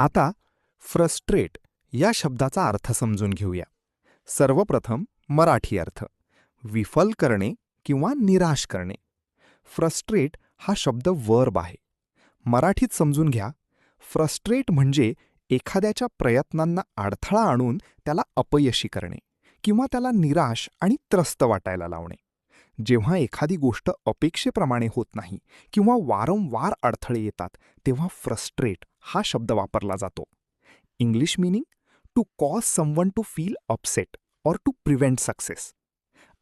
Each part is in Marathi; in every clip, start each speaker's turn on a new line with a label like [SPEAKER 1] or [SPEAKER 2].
[SPEAKER 1] आता फ्रस्ट्रेट या शब्दाचा अर्थ समजून घेऊया. सर्वप्रथम मराठी अर्थ. विफल करणे किंवा निराश करणे. फ्रस्ट्रेट हा शब्द वर्ब आहे. मराठीत समजून घ्या. फ्रस्ट्रेट म्हणजे एखाद्याच्या प्रयत्नांना अडथळा आणून त्याला अपयशी करणे किंवा त्याला निराश आणि त्रस्त वाटायला लावणे. जेव्हा एखादी गोष्ट अपेक्षेप्रमाणे होत नाही किंवा वारंवार अडथळे येतात तेव्हा फ्रस्ट्रेट हा शब्द वापरला जातो. English meaning to cause someone to feel upset or to prevent success.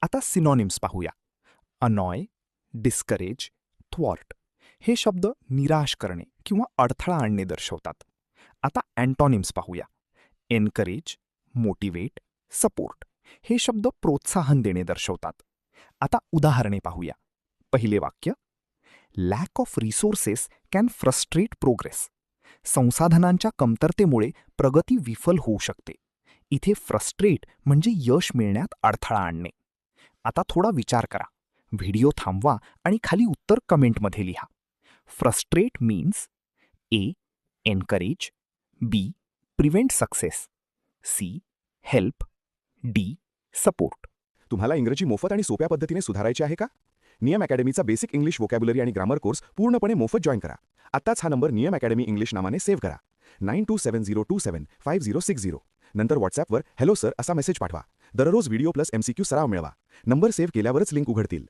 [SPEAKER 1] आता सिनॉनिम्स पाहूया. अनॉय, डिस्करेज, थ्वॉर्ट हे शब्द निराश करणे किंवा अडथळा आणणे दर्शवतात. आता अँटॉनिम्स पाहूया. एनकरेज, मोटिवेट, सपोर्ट हे शब्द प्रोत्साहन देणे दर्शवतात. आता उदाहरणे पाहूया. पहिले वाक्य. Lack of resources can frustrate progress. संसाधनांच्या कमतरतेमुळे प्रगती विफल होऊ शकते. इथे फ्रस्ट्रेट म्हणजे यश मिळण्यात अडथळा आणणे. आता थोडा विचार करा. व्हिडिओ थांबवा आणि खाली उत्तर कमेंटमध्ये लिहा. Frustrate means A. Encourage, B. Prevent success, C. Help, D. Support.
[SPEAKER 2] तुम्हाला इंग्रजी मोफत आणि सोप्या पद्धतीने सुधारायचे आहे का? नियम अकॅडमीचा बेसिक इंग्लिश व्होकॅब्युलरी आणि ग्रामर कोर्स पूर्णपणे मोफत जॉईन करा. आत्ताच हा नंबर नियम अकॅडमी इंग्लिश नावाने सेव्ह करा. 9270275060. नंतर व्हॉट्सॲपवर हॅलो सर असा मेसेज पाठवा. दररोज व्हिडिओ प्लस MCQ सराव मिळवा. नंबर सेव्ह केल्यावरच लिंक उघडतील.